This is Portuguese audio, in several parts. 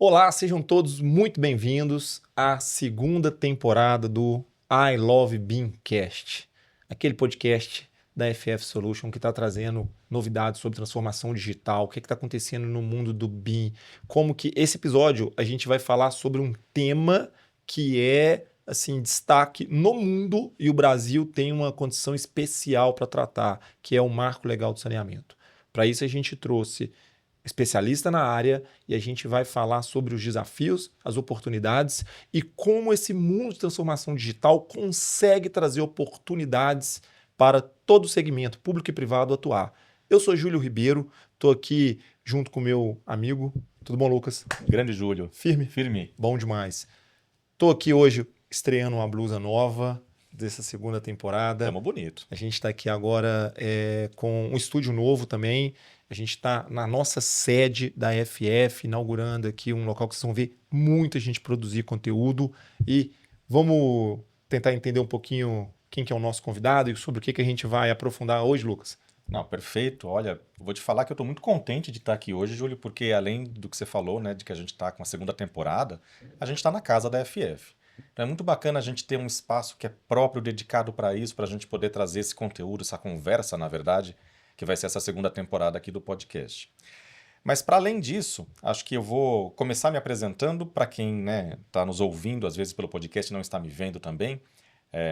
Olá, sejam todos muito bem-vindos à segunda temporada do I Love Beamcast, aquele podcast da FF Solution que está trazendo novidades sobre transformação digital, o que está acontecendo no mundo do BIM, como que esse episódio a gente vai falar sobre um tema que é assim destaque no mundo e o Brasil tem uma condição especial para tratar, que é o Marco Legal do Saneamento. Para isso a gente trouxe especialista na área e a gente vai falar sobre os desafios, as oportunidades e como esse mundo de transformação digital consegue trazer oportunidades para todo o segmento, público e privado, atuar. Eu sou Júlio Ribeiro, estou aqui junto com o meu amigo. Tudo bom, Lucas? Grande Júlio. Firme? Firme. Bom demais. Estou aqui hoje estreando uma blusa nova dessa segunda temporada. Tamo bonito. A gente está aqui agora com um estúdio novo também. A gente está na nossa sede da FF, inaugurando aqui um local que vocês vão ver muita gente produzir conteúdo. E vamos tentar entender um pouquinho quem que é o nosso convidado e sobre o que a gente vai aprofundar hoje, Lucas. Não, perfeito. Olha, vou te falar que eu tô muito contente de estar aqui hoje, Júlio, porque além do que você falou, né, de que a gente tá com a segunda temporada, a gente tá na casa da FF. Então é muito bacana a gente ter um espaço que é próprio, dedicado para isso, para a gente poder trazer esse conteúdo, essa conversa, na verdade, que vai ser essa segunda temporada aqui do podcast. Mas para além disso, acho que eu vou começar me apresentando para quem, né, tá nos ouvindo, às vezes pelo podcast e não está me vendo também.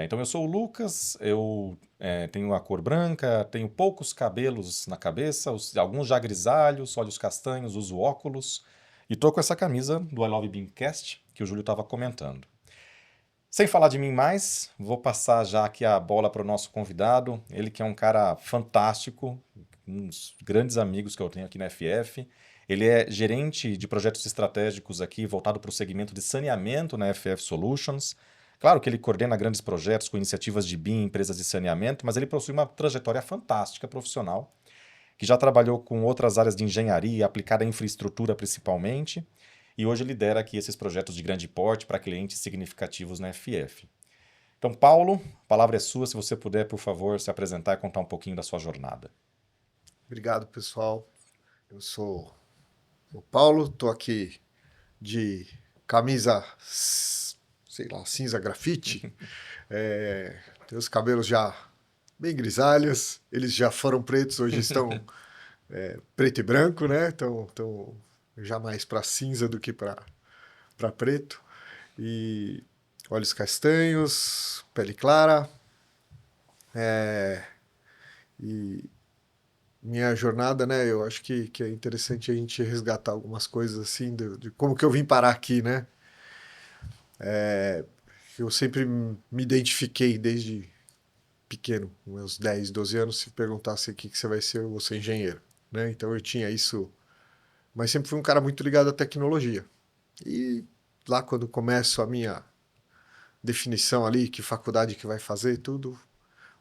Então eu sou o Lucas, eu tenho a cor branca, tenho poucos cabelos na cabeça, alguns já grisalhos, olhos castanhos, uso óculos e tô com essa camisa do I Love Beamcast que o Júlio estava comentando. Sem falar de mim mais, vou passar já aqui a bola para o nosso convidado, ele que é um cara fantástico, um dos grandes amigos que eu tenho aqui na FF. Ele é gerente de projetos estratégicos aqui, voltado para o segmento de saneamento na FF Solutions. Claro que ele coordena grandes projetos com iniciativas de BIM em empresas de saneamento, mas ele possui uma trajetória fantástica profissional, que já trabalhou com outras áreas de engenharia, aplicada à infraestrutura principalmente, e hoje lidera aqui esses projetos de grande porte para clientes significativos na FF. Então, Paulo, a palavra é sua, se você puder, por favor, se apresentar e contar um pouquinho da sua jornada. Obrigado, pessoal. Eu sou o Paulo, estou aqui de camisa, sei lá, cinza grafite. Tenho os cabelos já bem grisalhos, eles já foram pretos, hoje estão preto e branco, né? Então já mais para cinza do que para preto. E olhos castanhos, pele clara. E minha jornada, né? Eu acho que é interessante a gente resgatar algumas coisas assim de como que eu vim parar aqui, né? Eu sempre me identifiquei desde pequeno, com meus 10, 12 anos, se perguntasse o que você vai ser, eu vou ser engenheiro, né? Então eu tinha isso, mas sempre fui um cara muito ligado à tecnologia. E lá quando começo a minha definição ali, que faculdade que vai fazer, tudo,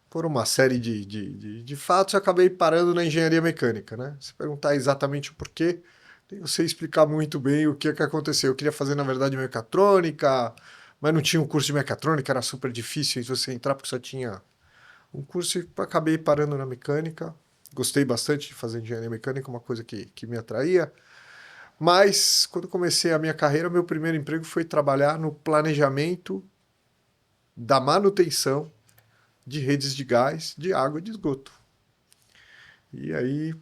por uma série de fatos, eu acabei parando na engenharia mecânica, né? Se perguntar exatamente o porquê, eu sei explicar muito bem o que aconteceu. Eu queria fazer, na verdade, mecatrônica, mas não tinha um curso de mecatrônica, era super difícil você entrar porque só tinha um curso e acabei parando na mecânica. Gostei bastante de fazer engenharia mecânica, uma coisa que me atraía. Mas, quando comecei a minha carreira, meu primeiro emprego foi trabalhar no planejamento da manutenção de redes de gás, de água e de esgoto. E aí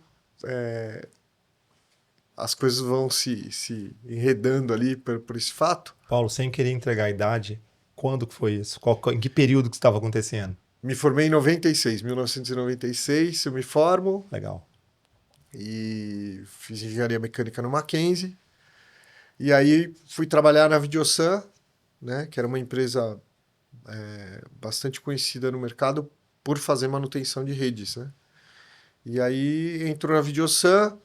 as coisas vão se enredando ali por esse fato. Paulo, sem querer entregar a idade, quando que foi isso? Em que período que estava acontecendo? Me formei em 1996, eu me formo. Legal. E fiz engenharia mecânica no Mackenzie. E aí fui trabalhar na Videosan, né, que era uma empresa bastante conhecida no mercado por fazer manutenção de redes, né? E aí entrou na Videosan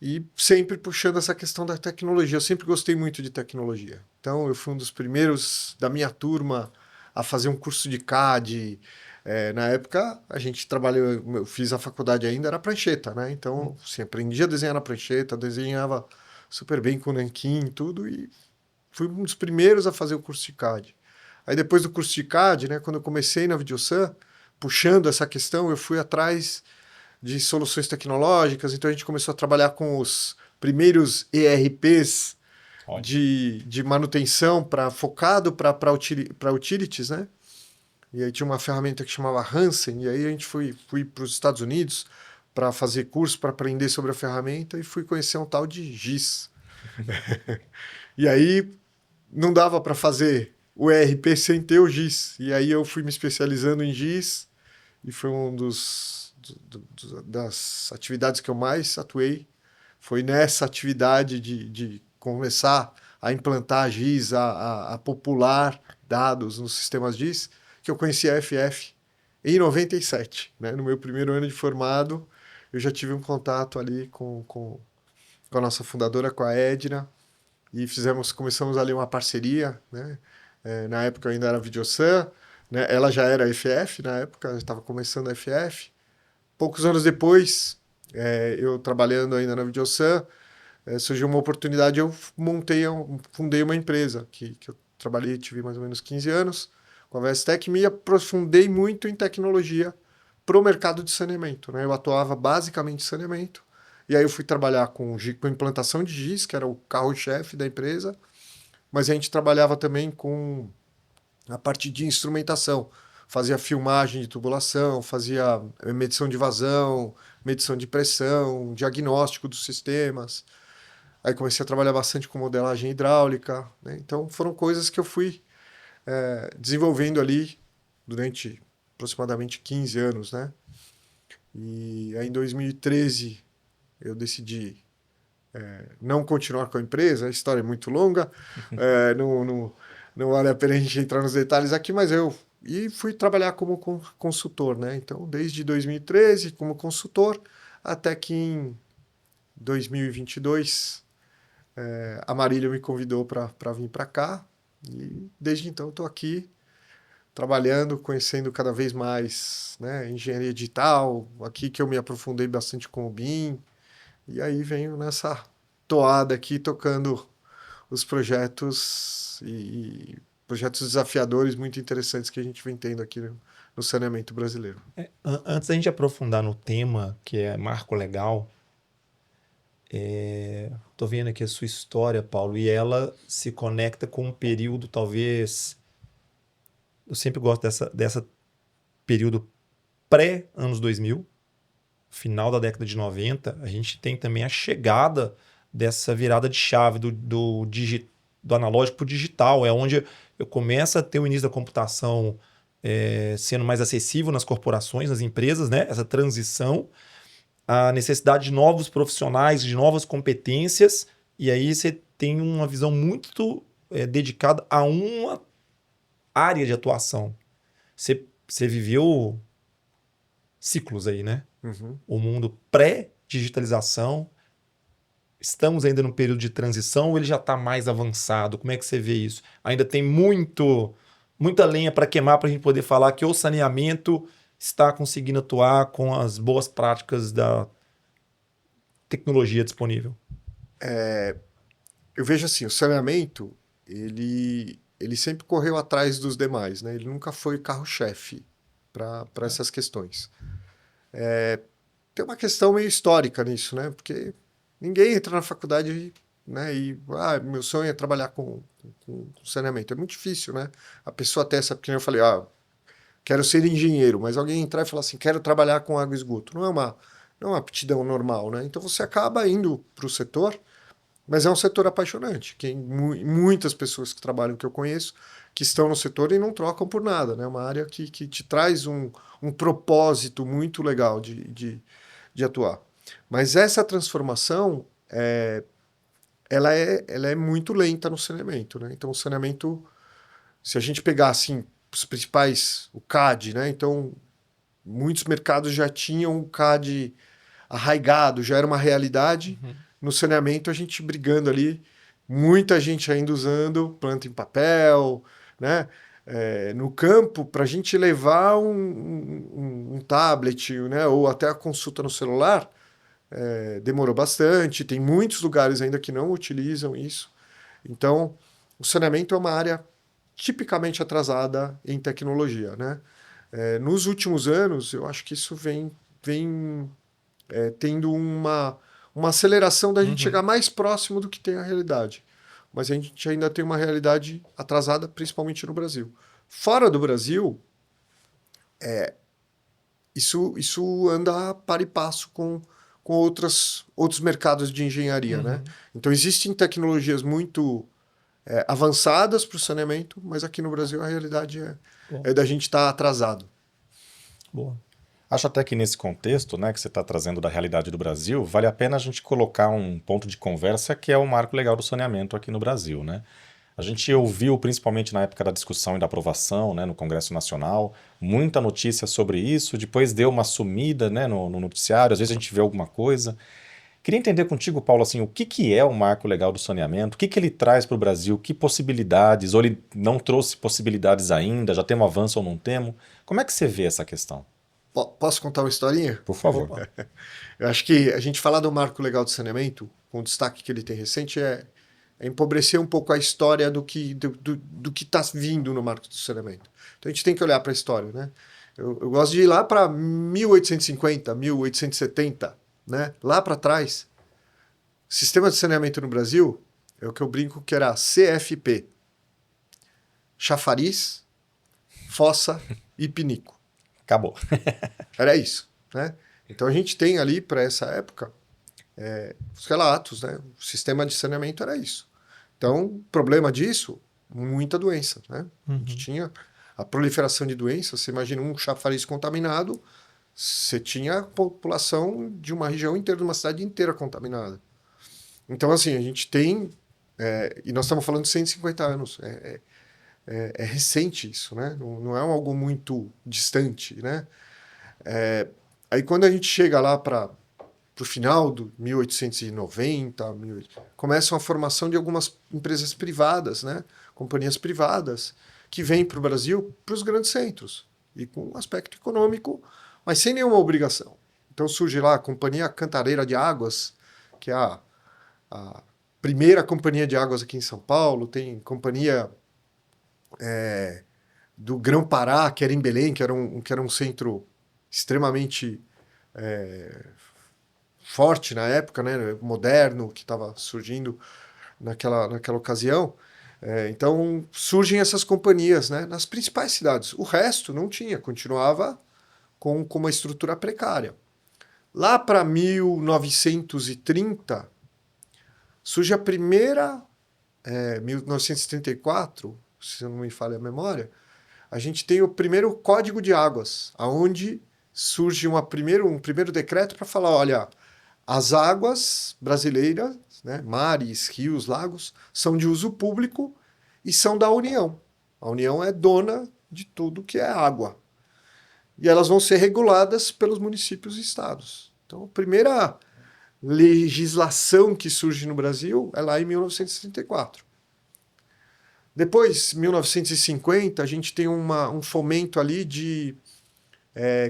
e sempre puxando essa questão da tecnologia. Eu sempre gostei muito de tecnologia. Então eu fui um dos primeiros da minha turma a fazer um curso de CAD. Na época a gente trabalhou, eu fiz a faculdade ainda, era prancheta, né? Então assim, aprendi a desenhar na prancheta, desenhava super bem com nanquim e tudo, e fui um dos primeiros a fazer o curso de CAD. Aí depois do curso de CAD, né, quando eu comecei na Videosan, puxando essa questão, eu fui atrás de soluções tecnológicas, então a gente começou a trabalhar com os primeiros ERPs Olha. de manutenção focado para utilities, né? E aí tinha uma ferramenta que chamava Hansen, e aí a gente fui para os Estados Unidos para fazer curso, para aprender sobre a ferramenta, e fui conhecer um tal de GIS. E aí não dava para fazer o ERP sem ter o GIS. E aí eu fui me especializando em GIS, e foi das atividades que eu mais atuei. Foi nessa atividade de começar a implantar GIS, a popular dados nos sistemas GIS, que eu conheci a FF em 97. Né? No meu primeiro ano de formado, eu já tive um contato ali com a nossa fundadora, com a Edna, e começamos ali uma parceria. Né? Na época eu ainda era Videosan, né? Ela já era FF na época, estava começando a FF. Poucos anos depois, eu trabalhando ainda na Videosan, surgiu uma oportunidade, eu fundei uma empresa que eu trabalhei, tive mais ou menos 15 anos, com a Vestec, me aprofundei muito em tecnologia para o mercado de saneamento. Né? Eu atuava basicamente em saneamento, e aí eu fui trabalhar com implantação de GIS, que era o carro-chefe da empresa, mas a gente trabalhava também com a parte de instrumentação. Fazia filmagem de tubulação, fazia medição de vazão, medição de pressão, diagnóstico dos sistemas. Aí comecei a trabalhar bastante com modelagem hidráulica. Né? Então foram coisas que eu fui desenvolvendo ali durante aproximadamente 15 anos. Né? E aí em 2013 eu decidi não continuar com a empresa, a história é muito longa, não vale a pena a gente entrar nos detalhes aqui, mas e fui trabalhar como consultor, né? Então, desde 2013 como consultor, até que em 2022 a Marília me convidou para vir para cá, e desde então estou aqui trabalhando, conhecendo cada vez mais, né, engenharia digital, aqui que eu me aprofundei bastante com o BIM, e aí venho nessa toada aqui tocando os projetos e projetos desafiadores muito interessantes que a gente vem tendo aqui no saneamento brasileiro. Antes da gente aprofundar no tema, que é marco legal, tô vendo aqui a sua história, Paulo, e ela se conecta com um período, talvez... Eu sempre gosto dessa período pré-anos 2000, final da década de 90, a gente tem também a chegada dessa virada de chave do analógico para o digital. É onde eu começo a ter o início da computação sendo mais acessível nas corporações, nas empresas, né? Essa transição, a necessidade de novos profissionais, de novas competências, e aí você tem uma visão muito dedicada a uma área de atuação. Você viveu ciclos aí, né? Uhum. O mundo pré-digitalização, estamos ainda num período de transição ou ele já está mais avançado? Como é que você vê isso? Ainda tem muita lenha para queimar para a gente poder falar que o saneamento está conseguindo atuar com as boas práticas da tecnologia disponível? Eu vejo assim, o saneamento, ele sempre correu atrás dos demais, né? Ele nunca foi carro-chefe para essas questões. Tem uma questão meio histórica nisso, né? Porque ninguém entra na faculdade, né? E meu sonho é trabalhar com saneamento. É muito difícil, né? A pessoa até essa, porque eu falei, quero ser engenheiro, mas alguém entrar e falar assim, quero trabalhar com água e esgoto. Não é uma aptidão normal, né? Então você acaba indo para o setor, mas é um setor apaixonante. Muitas pessoas que trabalham, que eu conheço, que estão no setor e não trocam por nada, né? Uma área que te traz um propósito muito legal de atuar. Mas essa transformação, ela é muito lenta no saneamento, né? Então, o saneamento, se a gente pegar, assim, os principais, o CAD, né? Então, muitos mercados já tinham o CAD arraigado, já era uma realidade. Uhum. No saneamento, a gente brigando ali, muita gente ainda usando planta em papel, né? No campo, para a gente levar um tablet, né? Ou até a consulta no celular, demorou bastante. Tem muitos lugares ainda que não utilizam isso. Então, o saneamento é uma área tipicamente atrasada em tecnologia, né? Nos últimos anos, eu acho que isso vem tendo uma aceleração da gente chegar mais próximo do que tem a realidade. mas a gente ainda tem uma realidade atrasada, principalmente no Brasil. Fora do Brasil, isso anda a par e passo com outros mercados de engenharia, né? Então, existem tecnologias muito avançadas para o saneamento, mas aqui no Brasil a realidade é da gente estar atrasado. Boa. Acho até que nesse contexto, né, que você está trazendo da realidade do Brasil, vale a pena a gente colocar um ponto de conversa que é o marco legal do saneamento aqui no Brasil, né? A gente ouviu, principalmente na época da discussão e da aprovação, né, no Congresso Nacional, muita notícia sobre isso, depois deu uma sumida, né, no noticiário, às vezes a gente vê alguma coisa. Queria entender contigo, Paulo, assim, o que é o marco legal do saneamento, o que ele traz para o Brasil, que possibilidades, ou ele não trouxe possibilidades ainda, já temos avanço ou não temos? Como é que você vê essa questão? Posso contar uma historinha? Por favor. Eu acho que a gente falar do marco legal do saneamento, com o destaque que ele tem recente, é empobrecer um pouco a história do que está vindo no marco do saneamento. Então a gente tem que olhar para a história, né? Eu gosto de ir lá para 1850, 1870, né? Lá para trás, sistema de saneamento no Brasil é o que eu brinco que era CFP, chafariz, fossa e pinico. Acabou. Era isso, né? Então a gente tem ali para essa época os relatos, né? O sistema de saneamento era isso. Então, problema disso, muita doença, né? A gente tinha a proliferação de doenças. Você imagina um chafariz contaminado, você tinha a população de uma região inteira, de uma cidade inteira contaminada. Então, assim, a gente tem, e nós estamos falando de 150 anos, é recente isso, né? Não é algo muito distante, né? Aí quando a gente chega lá para o final do 1890, começa a formação de algumas empresas privadas, né? Companhias privadas, que vêm para o Brasil, para os grandes centros, e com um aspecto econômico, mas sem nenhuma obrigação. Então surge lá a Companhia Cantareira de Águas, que é a primeira companhia de águas aqui em São Paulo, tem companhia do Grão-Pará, que era em Belém, que era um centro extremamente forte na época, né, moderno, que estava surgindo naquela ocasião. Então surgem essas companhias, né, nas principais cidades. O resto não tinha, continuava com uma estrutura precária. Lá para 1930, surge a primeira, 1934, se não me falha a memória, a gente tem o primeiro Código de Águas, onde surge um primeiro decreto para falar, olha, as águas brasileiras, né, mares, rios, lagos, são de uso público e são da União. A União é dona de tudo que é água. E elas vão ser reguladas pelos municípios e estados. Então, a primeira legislação que surge no Brasil é lá em 1934. Depois, 1950, a gente tem um fomento ali de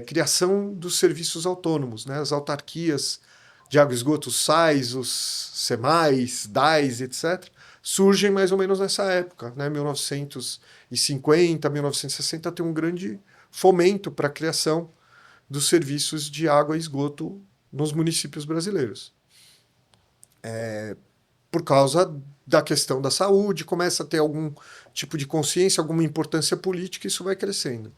criação dos serviços autônomos, né? As autarquias de água e esgoto, os SAIs, os SEMAIs, DAIs, etc., surgem mais ou menos nessa época, né? 1950, 1960, tem um grande fomento para a criação dos serviços de água e esgoto nos municípios brasileiros. Por causa da questão da saúde, começa a ter algum tipo de consciência, alguma importância política, e isso vai crescendo.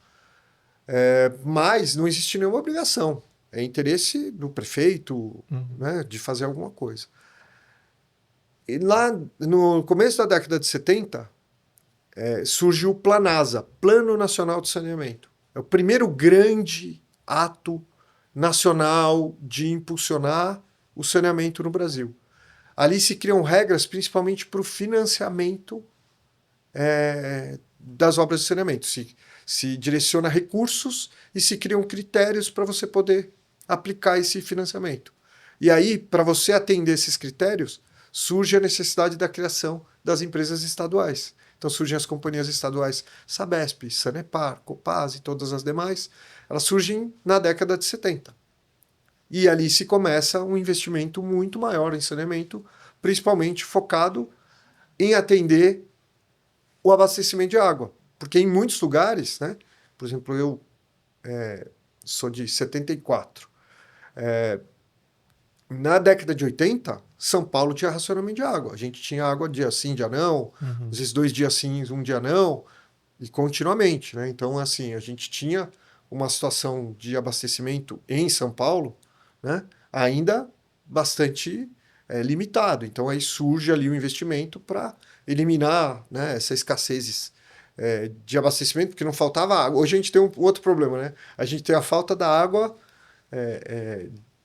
Mas não existe nenhuma obrigação. É interesse do prefeito, né, de fazer alguma coisa. E lá no começo da década de 70, surge o Planasa, Plano Nacional de Saneamento. É o primeiro grande ato nacional de impulsionar o saneamento no Brasil. Ali se criam regras principalmente para o financiamento das obras de saneamento. Se direciona recursos e se criam critérios para você poder aplicar esse financiamento. E aí, para você atender esses critérios, surge a necessidade da criação das empresas estaduais. Então surgem as companhias estaduais Sabesp, Sanepar, Copasa e todas as demais. Elas surgem na década de 70. E ali se começa um investimento muito maior em saneamento, principalmente focado em atender o abastecimento de água. Porque em muitos lugares, né, por exemplo, eu sou de 74, na década de 80, São Paulo tinha racionamento de água. A gente tinha água dia sim, dia não, às vezes 2 dias sim, um dia não, e continuamente, né? Então, assim, a gente tinha uma situação de abastecimento em São Paulo, né? Ainda bastante limitado. Então, aí surge ali o investimento para eliminar, né, essa escassez de abastecimento, porque não faltava água. Hoje a gente tem um outro problema, né? A gente tem a falta da água,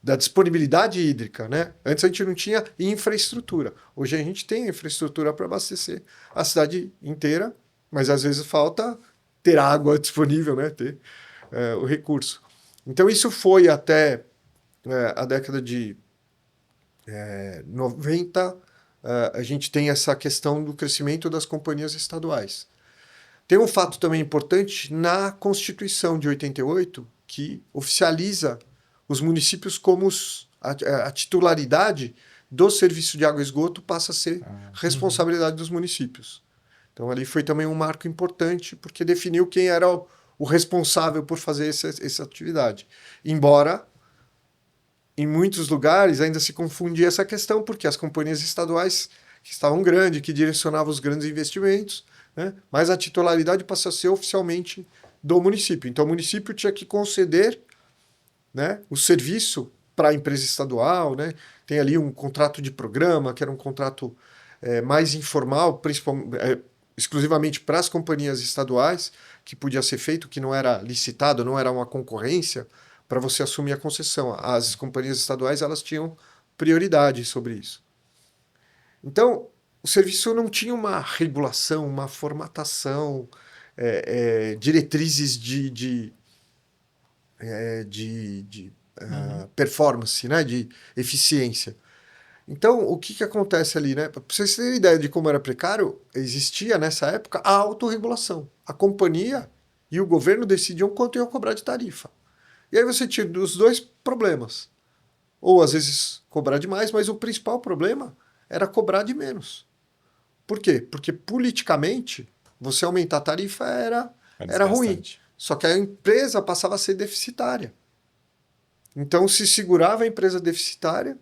da disponibilidade hídrica, né? Antes a gente não tinha infraestrutura. Hoje a gente tem infraestrutura para abastecer a cidade inteira, mas às vezes falta ter água disponível, né? Ter o recurso. Então isso foi até a década de 90, a gente tem essa questão do crescimento das companhias estaduais. Tem um fato também importante na Constituição de 88, que oficializa os municípios como a titularidade do serviço de água e esgoto passa a ser responsabilidade dos municípios. Então ali foi também um marco importante, porque definiu quem era o responsável por fazer essa atividade. Embora em muitos lugares ainda se confundia essa questão, porque as companhias estaduais que estavam grandes, que direcionavam os grandes investimentos, né? Mas a titularidade passou a ser oficialmente do município. Então o município tinha que conceder, né, o serviço para a empresa estadual, né? Tem ali um contrato de programa, que era um contrato mais informal, exclusivamente para as companhias estaduais, que podia ser feito, que não era licitado, não era uma concorrência, para você assumir a concessão. As companhias estaduais elas tinham prioridade sobre isso. Então, o serviço não tinha uma regulação, uma formatação, diretrizes de performance, né? De eficiência. Então, o que acontece ali, né? Para vocês terem ideia de como era precário, existia nessa época a autorregulação. A companhia e o governo decidiam quanto iam cobrar de tarifa. E aí você tinha os dois problemas. Ou às vezes cobrar demais, mas o principal problema era cobrar de menos. Por quê? Porque politicamente você aumentar a tarifa era ruim. Só que a empresa passava a ser deficitária. Então se segurava a empresa deficitária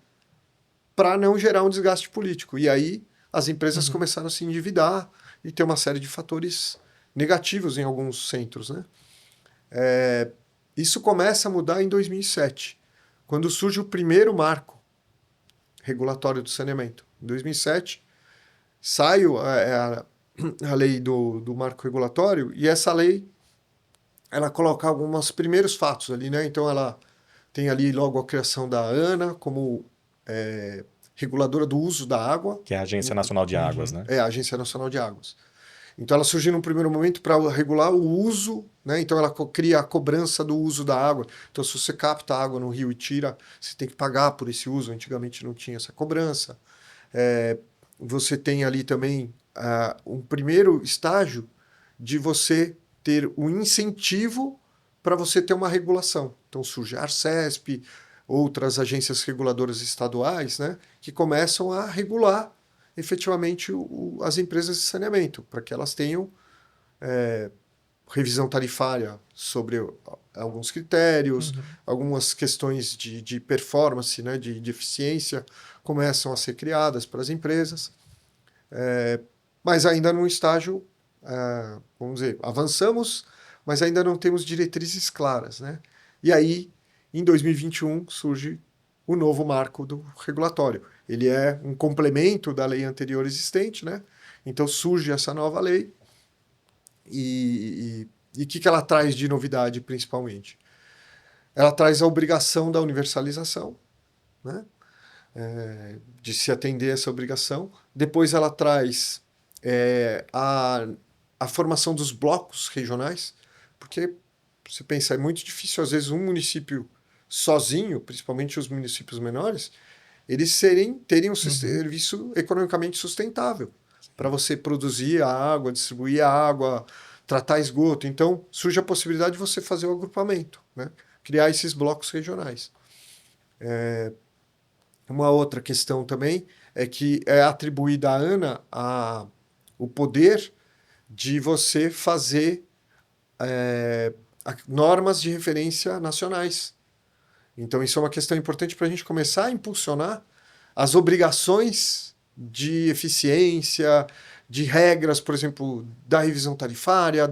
para não gerar um desgaste político. E aí as empresas começaram a se endividar e ter uma série de fatores negativos em alguns centros, né? Isso começa a mudar em 2007, quando surge o primeiro marco regulatório do saneamento. Em 2007, sai a lei do marco regulatório, e essa lei ela coloca alguns primeiros fatos ali, né? Então ela tem ali logo a criação da ANA como reguladora do uso da água. Que é a Agência Nacional de Águas, né? É, a Agência Nacional de Águas. Então ela surgiu num primeiro momento para regular o uso, né? Então ela cria a cobrança do uso da água. Então se você capta água no rio e tira, você tem que pagar por esse uso. Antigamente não tinha essa cobrança. Você tem ali também um primeiro estágio de você ter o incentivo para você ter uma regulação. Então surge a Arcesp, outras agências reguladoras estaduais, né? Que começam a regular efetivamente as empresas de saneamento, para que elas tenham revisão tarifária sobre alguns critérios, algumas questões de performance, né, de eficiência, começam a ser criadas para as empresas, mas ainda num estágio, vamos dizer, avançamos, mas ainda não temos diretrizes claras, né? E aí, em 2021, surge o novo marco do regulatório. Ele é um complemento da lei anterior existente, né? Então surge essa nova lei e o que ela traz de novidade, principalmente? Ela traz a obrigação da universalização, né? De se atender a essa obrigação. Depois ela traz a formação dos blocos regionais, porque você pensa, é muito difícil, às vezes, um município sozinho, principalmente os municípios menores, eles terem um serviço economicamente sustentável para você produzir a água, distribuir a água, tratar esgoto. Então, surge a possibilidade de você fazer o agrupamento, né? Criar esses blocos regionais. Uma outra questão também é que é atribuída à ANA o poder de você fazer normas de referência nacionais. Então, isso é uma questão importante para a gente começar a impulsionar as obrigações de eficiência, de regras, por exemplo, da revisão tarifária,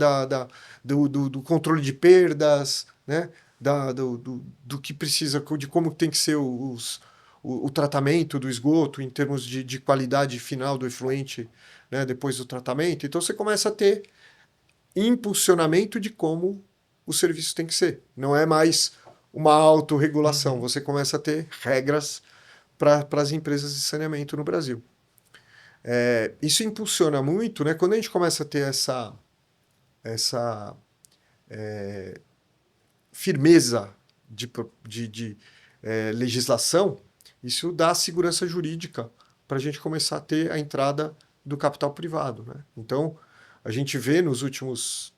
do controle de perdas, né? Do que precisa, de como tem que ser o tratamento do esgoto em termos de qualidade final do efluente, né? Depois do tratamento. Então você começa a ter impulsionamento de como o serviço tem que ser. Não é mais uma autorregulação, você começa a ter regras para as empresas de saneamento no Brasil. Isso impulsiona muito, né? Quando a gente começa a ter essa firmeza de legislação, isso dá segurança jurídica para a gente começar a ter a entrada do capital privado, né? Então, a gente vê nos últimos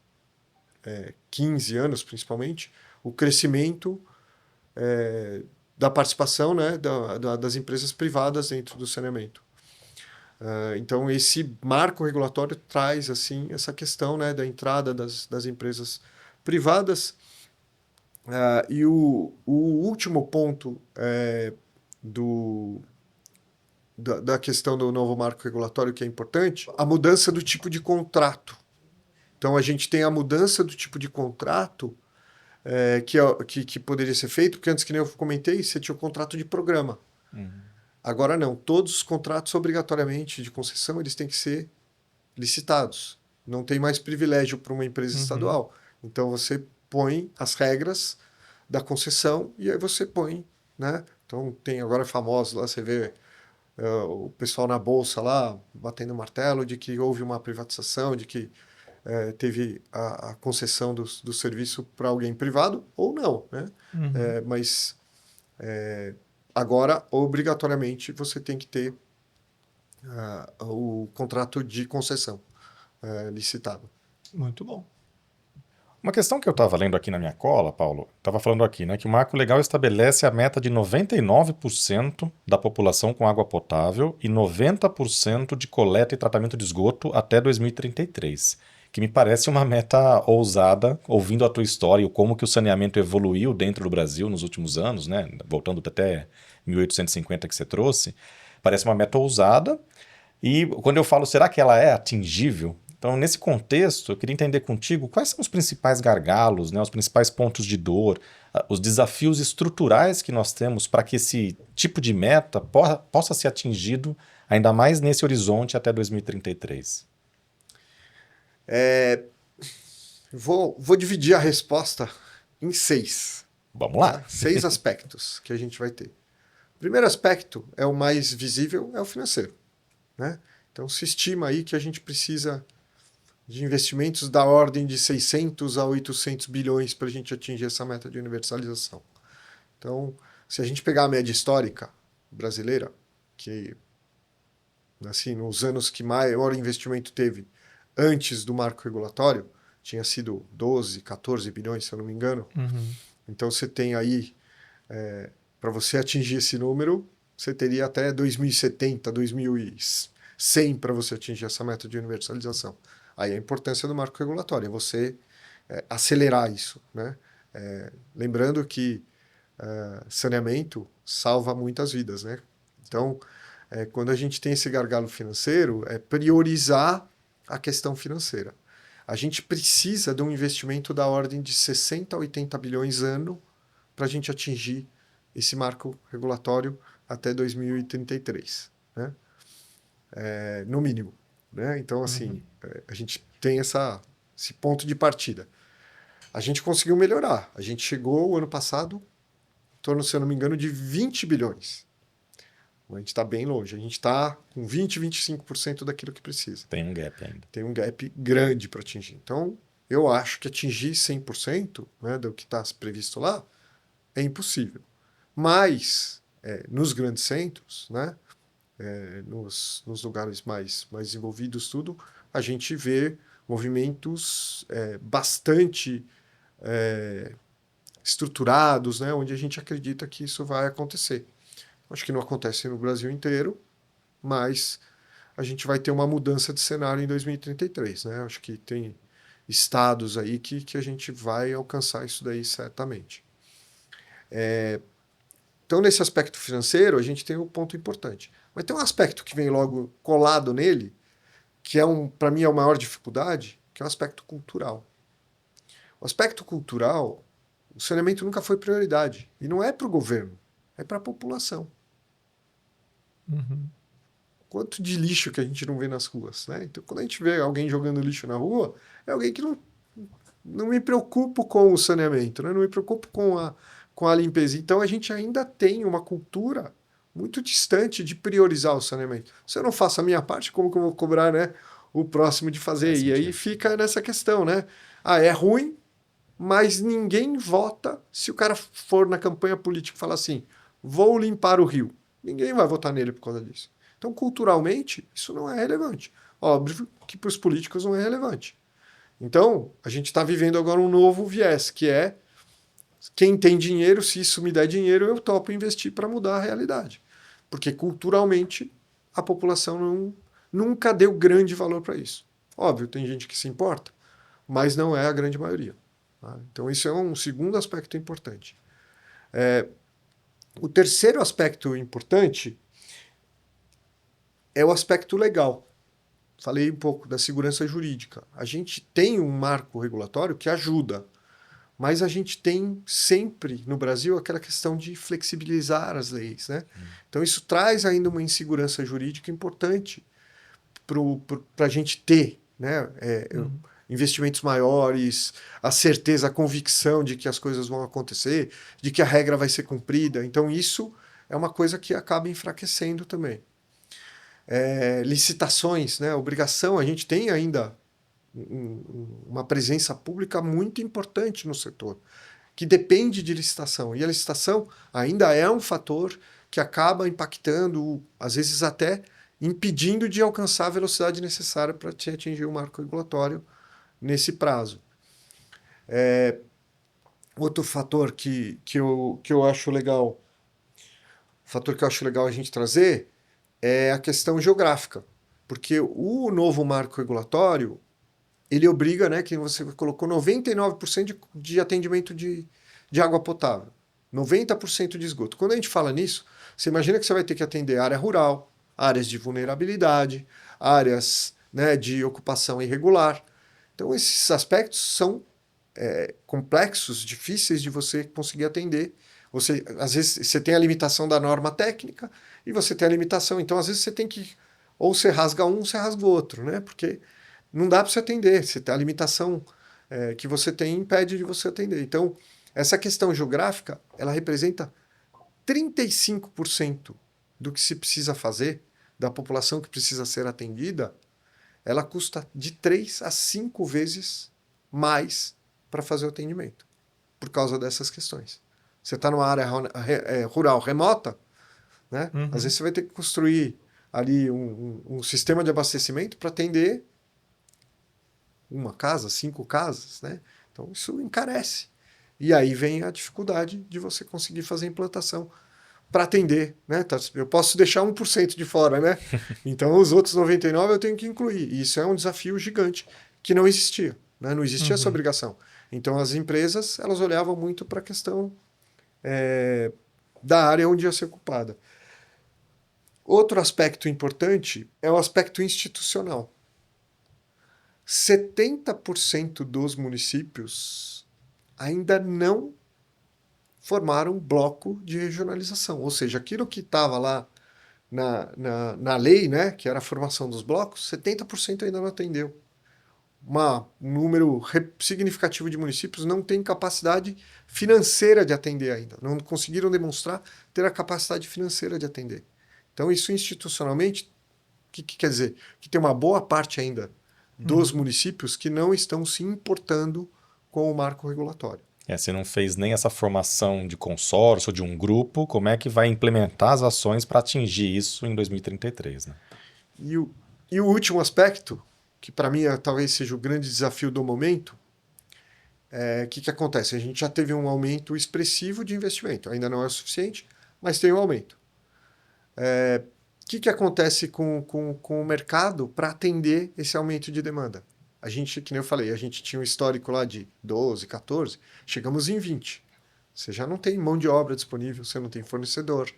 15 anos, principalmente, o crescimento da participação, né, das empresas privadas dentro do saneamento. Então, esse marco regulatório traz assim essa questão, né, da entrada das empresas privadas. E o último ponto da questão do novo marco regulatório que é importante, a mudança do tipo de contrato. Então, a gente tem a mudança do tipo de contrato que poderia ser feito, porque antes, que nem eu comentei, você tinha o contrato de programa. Agora não, todos os contratos obrigatoriamente de concessão eles têm que ser licitados. Não tem mais privilégio para uma empresa estadual. Então você põe as regras da concessão e aí você põe, né? Então tem agora famosos lá, você vê o pessoal na bolsa lá batendo martelo de que houve uma privatização, de que teve a concessão do serviço para alguém privado ou não, né? Mas agora, obrigatoriamente, você tem que ter o contrato de concessão licitado. Muito bom. Uma questão que eu estava lendo aqui na minha cola, Paulo, estava falando aqui, né, que o Marco Legal estabelece a meta de 99% da população com água potável e 90% de coleta e tratamento de esgoto até 2033, que me parece uma meta ousada, ouvindo a tua história e como que o saneamento evoluiu dentro do Brasil nos últimos anos, né, voltando até 1850 que você trouxe, parece uma meta ousada. E quando eu falo, será que ela é atingível? Então, nesse contexto, eu queria entender contigo quais são os principais gargalos, né, os principais pontos de dor, os desafios estruturais que nós temos para que esse tipo de meta possa ser atingido, ainda mais nesse horizonte até 2033. Vou dividir a resposta em 6. Vamos lá. Tá? 6 aspectos que a gente vai ter. O primeiro aspecto é o mais visível, é o financeiro, né? Então, se estima aí que a gente precisa de investimentos da ordem de 600 a 800 bilhões para a gente atingir essa meta de universalização. Então, se a gente pegar a média histórica brasileira, que assim, nos anos que maior investimento teve antes do marco regulatório, tinha sido 12, 14 bilhões, se eu não me engano. Então, você tem aí, para você atingir esse número, você teria até 2070, 2100 para você atingir essa meta de universalização. Aí a importância do marco regulatório é você acelerar isso, né? Lembrando que saneamento salva muitas vidas, né? Então, quando a gente tem esse gargalo financeiro, é priorizar a questão financeira. A gente precisa de um investimento da ordem de 60 a 80 bilhões ano para a gente atingir esse marco regulatório até 2033, né? No mínimo, né? Então, assim, a gente tem esse ponto de partida. A gente conseguiu melhorar. A gente chegou o ano passado, em torno, se eu não me engano, de 20 bilhões. A gente está bem longe. A gente está com 20, 25% daquilo que precisa. Tem um gap ainda. Tem um gap grande para atingir. Então, eu acho que atingir 100%, né, do que está previsto lá é impossível. Mas, nos grandes centros, né, nos lugares mais desenvolvidos, tudo, a gente vê movimentos bastante estruturados, né, onde a gente acredita que isso vai acontecer. Acho que não acontece no Brasil inteiro, mas a gente vai ter uma mudança de cenário em 2033, né? Acho que tem estados aí que a gente vai alcançar isso daí certamente. Então, nesse aspecto financeiro, a gente tem um ponto importante. Mas tem um aspecto que vem logo colado nele, que para mim é a maior dificuldade, que é o aspecto cultural. O aspecto cultural, o saneamento nunca foi prioridade. E não é para o governo, é para a população. Uhum. Quanto de lixo que a gente não vê nas ruas, né? Então, quando a gente vê alguém jogando lixo na rua, é alguém que não me preocupo com o saneamento, né? Não me preocupo com a limpeza. Então, a gente ainda tem uma cultura muito distante de priorizar o saneamento. Se eu não faço a minha parte, como que eu vou cobrar, né, o próximo de fazer? Faz E aí sentido. fica nessa questão, né? Ah, é ruim, mas ninguém vota se o cara for na campanha política e falar assim, vou limpar o rio. Ninguém vai votar nele por causa disso. Então, culturalmente, isso não é relevante. Óbvio que para os políticos não é relevante. Então, a gente está vivendo agora um novo viés, que é quem tem dinheiro, se isso me der dinheiro, eu topo investir para mudar a realidade. Porque culturalmente a população nunca deu grande valor para isso. Óbvio, tem gente que se importa, mas não é a grande maioria. Tá? Então, isso é um segundo aspecto importante. O terceiro aspecto importante é o aspecto legal. Falei um pouco da segurança jurídica. A gente tem um marco regulatório que ajuda, mas a gente tem sempre no Brasil aquela questão de flexibilizar as leis, né? Então isso traz ainda uma insegurança jurídica importante para a gente ter, né? Investimentos maiores, a certeza, a convicção de que as coisas vão acontecer, de que a regra vai ser cumprida. Então isso é uma coisa que acaba enfraquecendo também. Licitações, né? Obrigação, a gente tem ainda uma presença pública muito importante no setor, que depende de licitação. E a licitação ainda é um fator que acaba impactando, às vezes até impedindo de alcançar a velocidade necessária para atingir o marco regulatório nesse prazo. Outro fator que eu acho legal, a gente trazer é a questão geográfica, porque o novo marco regulatório ele obriga, né, que você colocou 99% de atendimento de água potável, 90% de esgoto. Quando a gente fala nisso, você imagina que você vai ter que atender área rural, áreas de vulnerabilidade, áreas, né, de ocupação irregular. Então, esses aspectos são complexos, difíceis de você conseguir atender. Às vezes, você tem a limitação da norma técnica e você tem a limitação. Então, às vezes, você tem que... Ou você rasga um, ou você rasga o outro, né? Porque não dá para você atender. A limitação que você tem impede de você atender. Então, essa questão geográfica, ela representa 35% do que se precisa fazer, da população que precisa ser atendida, ela custa de 3 a 5 vezes mais para fazer o atendimento, por causa dessas questões. Você está numa área rural remota, né? Uhum. Às vezes você vai ter que construir ali um sistema de abastecimento para atender uma casa, 5 casas, né? Então isso encarece. E aí vem a dificuldade de você conseguir fazer a implantação para atender, né? Eu posso deixar 1% de fora, né? Então os outros 99% eu tenho que incluir. E isso é um desafio gigante que não existia, né? Não existia essa obrigação. Então as empresas elas olhavam muito para a questão da área onde ia ser ocupada. Outro aspecto importante é o aspecto institucional. 70% dos municípios ainda não formaram um bloco de regionalização. Ou seja, aquilo que estava lá na lei, né, que era a formação dos blocos, 70% ainda não atendeu. Um número significativo de municípios não tem capacidade financeira de atender ainda. Não conseguiram demonstrar ter a capacidade financeira de atender. Então, isso institucionalmente, o que quer dizer? Que tem uma boa parte ainda dos municípios que não estão se importando com o marco regulatório. Você não fez nem essa formação de consórcio, de um grupo, como é que vai implementar as ações para atingir isso em 2033, né? E o último aspecto, que para mim talvez seja o grande desafio do momento, o que acontece? A gente já teve um aumento expressivo de investimento, ainda não é o suficiente, mas tem um aumento. O que acontece com o mercado para atender esse aumento de demanda? A gente, que nem eu falei, a gente tinha um histórico lá de 12, 14, chegamos em 20. Você já não tem mão de obra disponível, você não tem fornecedor.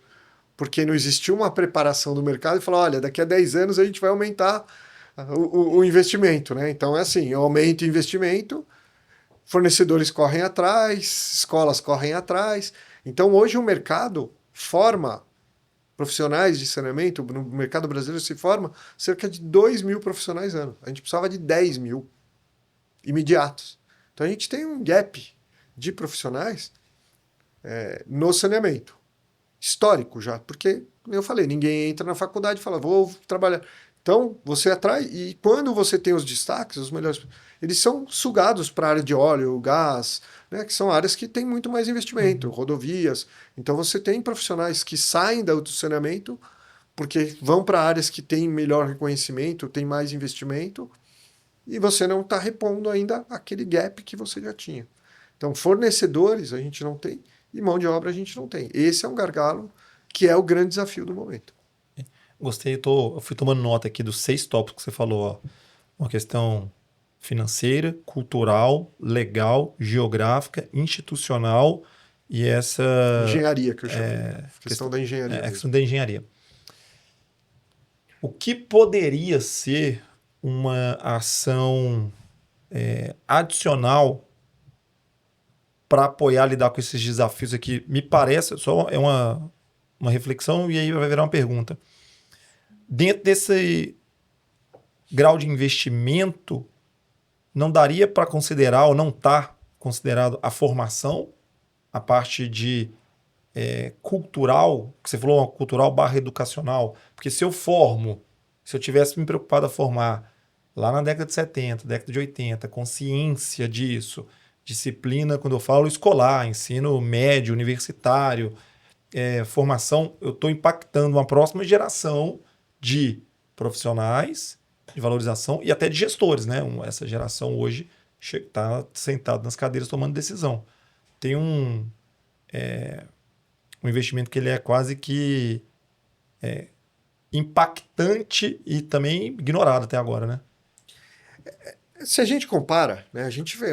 Porque não existiu uma preparação do mercado e falou, olha, daqui a 10 anos a gente vai aumentar o investimento, né? Então é assim, eu aumento o investimento, fornecedores correm atrás, escolas correm atrás. Então hoje o mercado forma profissionais de saneamento, no mercado brasileiro se forma cerca de 2.000 profissionais ano. A gente precisava de 10.000 imediatos. Então a gente tem um gap de profissionais no saneamento. Histórico já, porque, como eu falei, ninguém entra na faculdade e fala, vou trabalhar. Então, você atrai, e quando você tem os destaques, os melhores, eles são sugados para a área de óleo, gás, né, que são áreas que têm muito mais investimento, rodovias. Então, você tem profissionais que saem do saneamento porque vão para áreas que têm melhor reconhecimento, têm mais investimento, e você não está repondo ainda aquele gap que você já tinha. Então, fornecedores a gente não tem, e mão de obra a gente não tem. Esse é um gargalo que é o grande desafio do momento. Gostei, eu fui tomando nota aqui dos 6 tópicos que você falou. Ó. Uma questão financeira, cultural, legal, geográfica, institucional e essa Engenharia, que eu chamo. Questão da engenharia. a questão da engenharia. O que poderia ser uma ação adicional para apoiar, lidar com esses desafios aqui? Me parece, só é uma reflexão e aí vai virar uma pergunta. Dentro desse grau de investimento, não daria para considerar ou não está considerado a formação, a parte de cultural, que você falou, uma cultural barra educacional? Porque se eu tivesse me preocupado a formar lá na década de 70, década de 80, consciência disso, disciplina, quando eu falo escolar, ensino médio, universitário, formação, eu estou impactando uma próxima geração de profissionais, de valorização e até de gestores, né? Essa geração hoje está sentado nas cadeiras tomando decisão. Tem um investimento que ele é quase que impactante e também ignorado até agora, né? Se a gente compara, né, a gente vê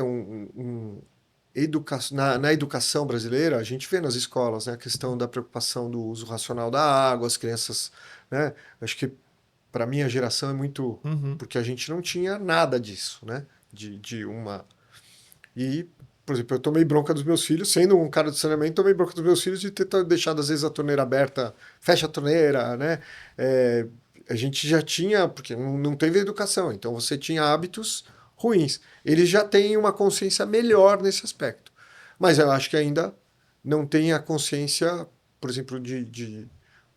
na educação brasileira, a gente vê nas escolas, né, a questão da preocupação do uso racional da água, as crianças, né, acho que para minha geração é muito porque a gente não tinha nada disso, né, e, por exemplo, eu tomei bronca dos meus filhos, sendo um cara de saneamento, tomei bronca dos meus filhos de ter deixado às vezes a torneira aberta, fecha a torneira, né, a gente já tinha, porque não teve educação, então você tinha hábitos ruins. Eles já têm uma consciência melhor nesse aspecto. Mas eu acho que ainda não tem a consciência, por exemplo, de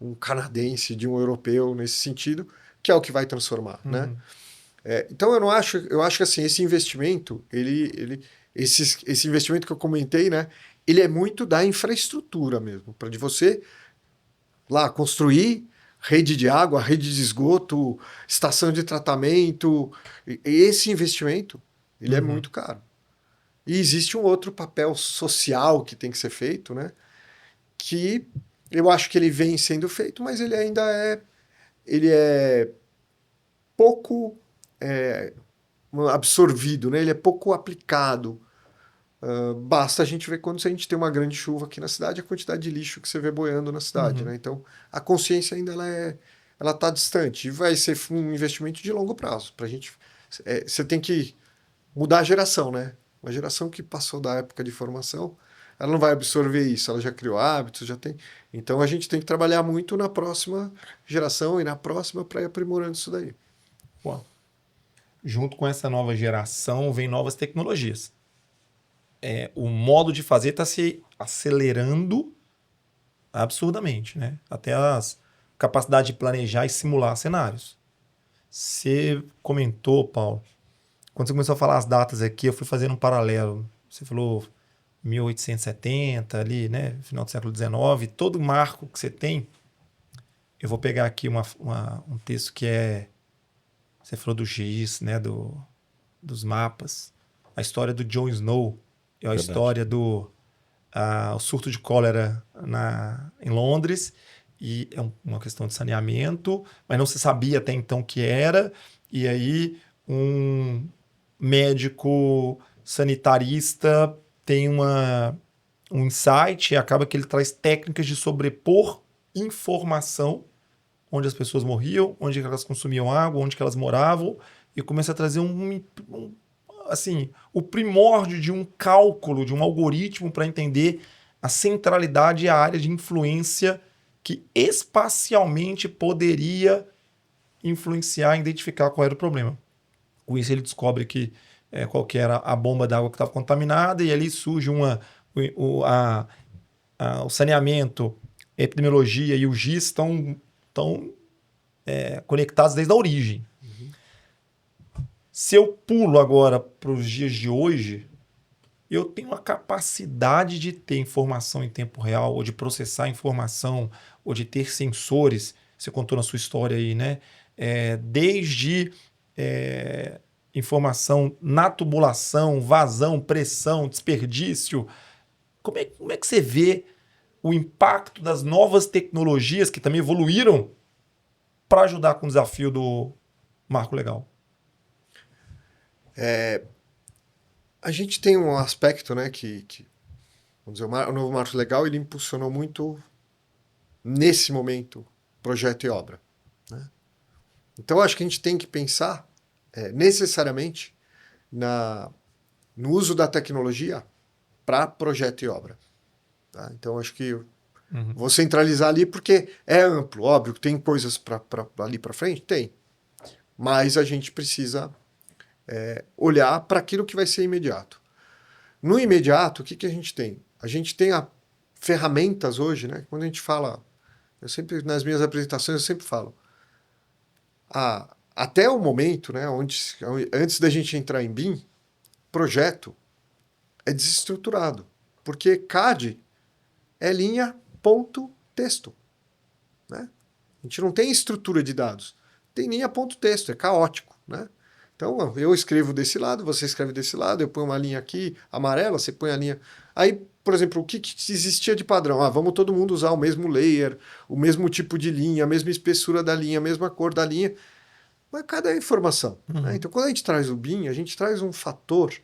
um canadense, de um europeu nesse sentido, que é o que vai transformar, né? Então eu acho que assim, esse investimento, esse investimento que eu comentei, né, ele é muito da infraestrutura mesmo, para de você lá construir rede de água, rede de esgoto, estação de tratamento. Esse investimento, ele é muito caro. E existe um outro papel social que tem que ser feito, né? Que eu acho que ele vem sendo feito, mas ele ainda é pouco absorvido, né? Ele é pouco aplicado. Basta a gente ver quando a gente tem uma grande chuva aqui na cidade, a quantidade de lixo que você vê boiando na cidade, né? Então, a consciência ainda ela está distante e vai ser um investimento de longo prazo. Pra gente, você tem que mudar a geração, né? Uma geração que passou da época de formação, ela não vai absorver isso, ela já criou hábitos, já tem. Então, a gente tem que trabalhar muito na próxima geração e na próxima para ir aprimorando isso daí. Bom, junto com essa nova geração, vem novas tecnologias. O modo de fazer está se acelerando absurdamente, né? Até as capacidade de planejar e simular cenários. Você comentou, Paulo, quando você começou a falar as datas aqui, eu fui fazendo um paralelo. Você falou 1870, ali, né? Final do século XIX, todo marco que você tem. Eu vou pegar aqui um texto que você falou do GIS, né? Dos mapas. A história do Jon Snow. É a história do o surto de cólera em Londres. E é uma questão de saneamento, mas não se sabia até então o que era. E aí um médico sanitarista tem uma um insight, acaba que ele traz técnicas de sobrepor informação, onde as pessoas morriam, onde elas consumiam água, onde que elas moravam, e começa a trazer assim, o primórdio de um cálculo, de um algoritmo para entender a centralidade e a área de influência que espacialmente poderia influenciar, identificar qual era o problema. Com isso ele descobre qual que era a bomba d'água que estava contaminada, e ali surge o saneamento, a epidemiologia e o GIS estão conectados desde a origem. Se eu pulo agora para os dias de hoje, eu tenho a capacidade de ter informação em tempo real, ou de processar informação, ou de ter sensores. Você contou na sua história aí, né? Desde informação na tubulação, vazão, pressão, desperdício. Como é que você vê o impacto das novas tecnologias que também evoluíram para ajudar com o desafio do marco legal? A gente tem um aspecto, né, vamos dizer, o novo marco legal ele impulsionou muito, nesse momento, projeto e obra. Né? Então, acho que a gente tem que pensar necessariamente no uso da tecnologia para projeto e obra. Tá? Então, acho que vou centralizar ali porque é amplo, óbvio, tem coisas ali para frente? Tem. Mas a gente precisa olhar para aquilo que vai ser imediato. No imediato, o que a gente tem? A gente tem ferramentas hoje, né? Quando a gente fala, nas minhas apresentações, eu sempre falo, até o momento, né, antes da gente entrar em BIM, projeto é desestruturado, porque CAD é linha, ponto, texto. Né? A gente não tem estrutura de dados, tem linha, ponto, texto, é caótico. Né? Então, eu escrevo desse lado, você escreve desse lado, eu ponho uma linha aqui amarela, você põe a linha... Aí, por exemplo, o que existia de padrão? Vamos todo mundo usar o mesmo layer, o mesmo tipo de linha, a mesma espessura da linha, a mesma cor da linha. Mas cada informação. Né? Então, quando a gente traz o BIM, a gente traz um fator,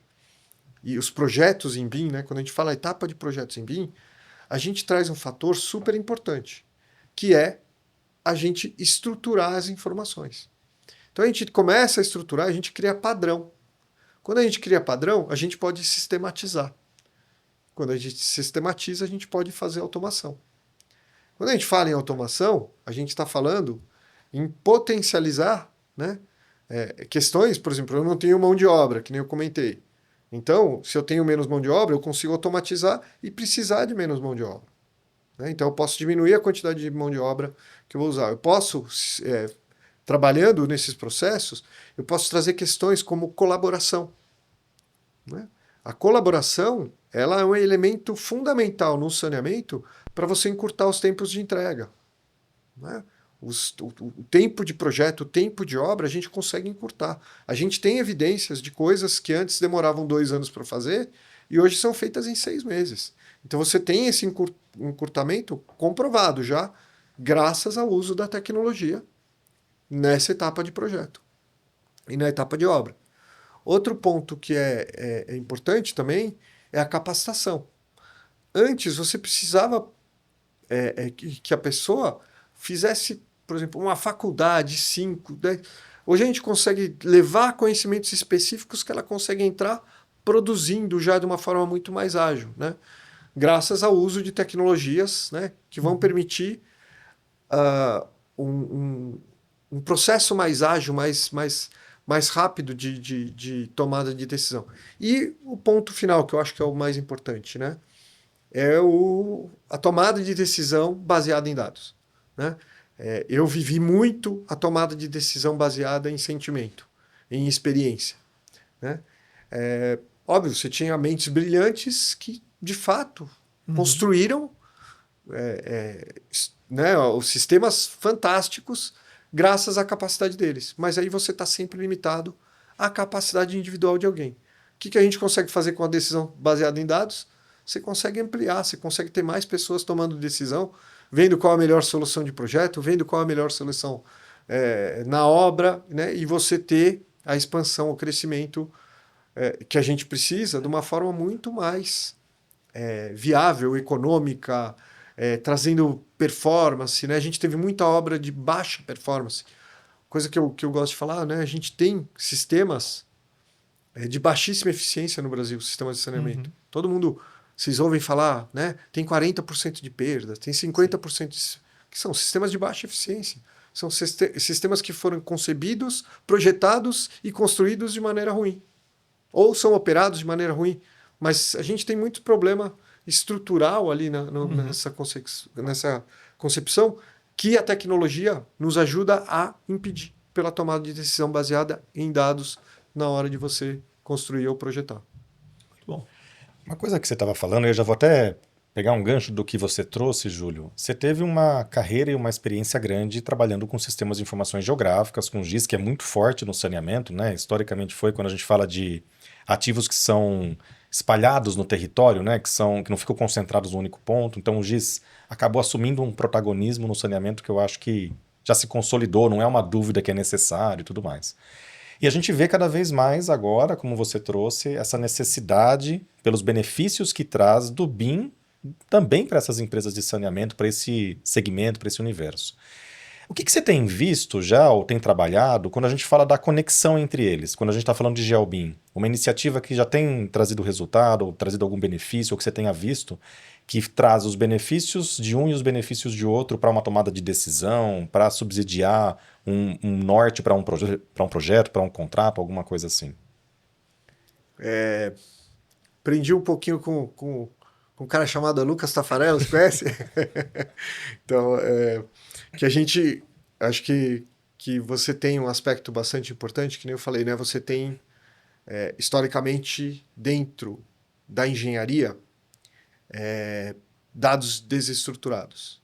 e os projetos em BIM, né? Quando a gente fala etapa de projetos em BIM, a gente traz um fator super importante, que é a gente estruturar as informações. Então a gente começa a estruturar, a gente cria padrão. Quando a gente cria padrão, a gente pode sistematizar. Quando a gente sistematiza, a gente pode fazer automação. Quando a gente fala em automação, a gente está falando em potencializar, né, questões, por exemplo, eu não tenho mão de obra, que nem eu comentei. Então, se eu tenho menos mão de obra, eu consigo automatizar e precisar de menos mão de obra. Né? Então, eu posso diminuir a quantidade de mão de obra que eu vou usar. Eu posso... trabalhando nesses processos, eu posso trazer questões como colaboração. Né? A colaboração ela é um elemento fundamental no saneamento para você encurtar os tempos de entrega. Né? O tempo de projeto, o tempo de obra, a gente consegue encurtar. A gente tem evidências de coisas que antes demoravam 2 anos para fazer e hoje são feitas em 6 meses. Então você tem esse encurtamento comprovado já, graças ao uso da tecnologia nessa etapa de projeto e na etapa de obra. Outro ponto que é importante também é a capacitação. Antes você precisava que a pessoa fizesse, por exemplo, uma faculdade, 5, 10. Hoje a gente consegue levar conhecimentos específicos que ela consegue entrar produzindo já de uma forma muito mais ágil, né? Graças ao uso de tecnologias, né, que vão permitir um processo mais ágil, mais rápido de tomada de decisão. E o ponto final, que eu acho que é o mais importante, né? É a tomada de decisão baseada em dados. Né? Eu vivi muito a tomada de decisão baseada em sentimento, em experiência. Né? Óbvio, você tinha mentes brilhantes que, de fato, construíram né, os sistemas fantásticos graças à capacidade deles. Mas aí você está sempre limitado à capacidade individual de alguém. O que a gente consegue fazer com a decisão baseada em dados? Você consegue ampliar, você consegue ter mais pessoas tomando decisão, vendo qual a melhor solução de projeto, vendo qual a melhor solução na obra, né? E você ter a expansão, o crescimento que a gente precisa de uma forma muito mais viável, econômica, trazendo performance, né? A gente teve muita obra de baixa performance. Coisa que eu gosto de falar, né? A gente tem sistemas de baixíssima eficiência no Brasil, sistemas de saneamento. Todo mundo, vocês ouvem falar, né? Tem 40% de perda, tem 50% que são sistemas de baixa eficiência. São sistemas que foram concebidos, projetados e construídos de maneira ruim. Ou são operados de maneira ruim. Mas a gente tem muito problema estrutural ali nessa concepção que a tecnologia nos ajuda a impedir pela tomada de decisão baseada em dados na hora de você construir ou projetar. Muito bom. Uma coisa que você estava falando, eu já vou até pegar um gancho do que você trouxe, Júlio. Você teve uma carreira e uma experiência grande trabalhando com sistemas de informações geográficas, com GIS, que é muito forte no saneamento, né? Historicamente foi quando a gente fala de ativos que são espalhados no território, né? Que não ficam concentrados num único ponto. Então o GIS acabou assumindo um protagonismo no saneamento que eu acho que já se consolidou, não é uma dúvida que é necessário e tudo mais. E a gente vê cada vez mais agora, como você trouxe, essa necessidade pelos benefícios que traz do BIM também para essas empresas de saneamento, para esse segmento, para esse universo. O que você tem visto já ou tem trabalhado quando a gente fala da conexão entre eles? Quando a gente está falando de GeoBIM, uma iniciativa que já tem trazido resultado, ou trazido algum benefício, ou que você tenha visto, que traz os benefícios de um e os benefícios de outro para uma tomada de decisão, para subsidiar um norte para um projeto, para um contrato, alguma coisa assim. Aprendi um pouquinho com um cara chamado Lucas Tafarello, você conhece? Então, que a gente, acho que você tem um aspecto bastante importante, que nem eu falei, né? Você tem, historicamente, dentro da engenharia, dados desestruturados.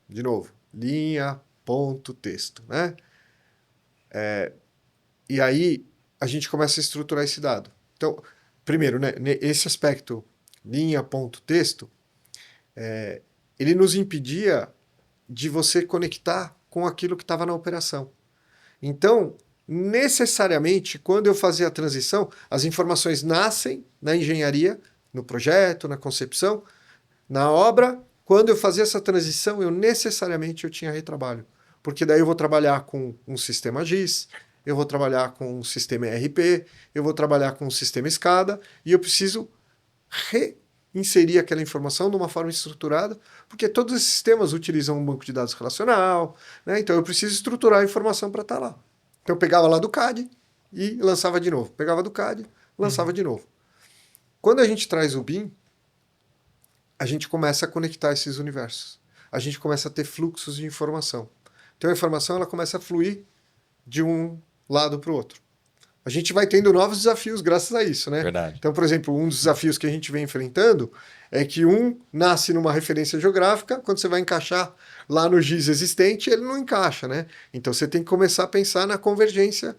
De novo, linha, ponto, texto, né? E aí, a gente começa a estruturar esse dado. Então, primeiro, né, esse aspecto, linha, ponto, texto, ele nos impedia de você conectar com aquilo que estava na operação. Então, necessariamente, quando eu fazia a transição, as informações nascem na engenharia, no projeto, na concepção, na obra. Quando eu fazia essa transição, eu tinha retrabalho. Porque daí eu vou trabalhar com um sistema GIS, eu vou trabalhar com um sistema ERP, eu vou trabalhar com um sistema SCADA, e eu preciso reinserir aquela informação de uma forma estruturada, porque todos esses sistemas utilizam um banco de dados relacional, né? Então eu preciso estruturar a informação para estar lá. Então eu pegava lá do CAD e lançava de novo. Pegava do CAD, lançava de novo. Quando a gente traz o BIM, a gente começa a conectar esses universos. A gente começa a ter fluxos de informação. Então a informação ela começa a fluir de um lado para o outro. A gente vai tendo novos desafios graças a isso, né? Verdade. Então, por exemplo, um dos desafios que a gente vem enfrentando é que um nasce numa referência geográfica, quando você vai encaixar lá no GIS existente, ele não encaixa, né? Então você tem que começar a pensar na convergência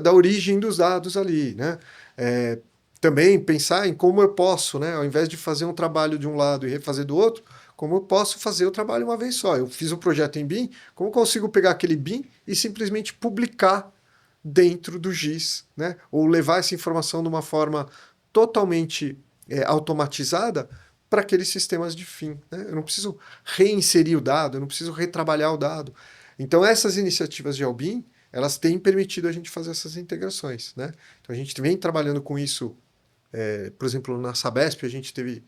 da origem dos dados ali, né? Também pensar em como eu posso, né? Ao invés de fazer um trabalho de um lado e refazer do outro, como eu posso fazer o trabalho uma vez só. Eu fiz um projeto em BIM, como eu consigo pegar aquele BIM e simplesmente publicar dentro do GIS, né? Ou levar essa informação de uma forma totalmente automatizada para aqueles sistemas de fim, né? Eu não preciso reinserir o dado, eu não preciso retrabalhar o dado. Então essas iniciativas de GeoBIM, elas têm permitido a gente fazer essas integrações, né? Então a gente vem trabalhando com isso, por exemplo, na Sabesp a gente teve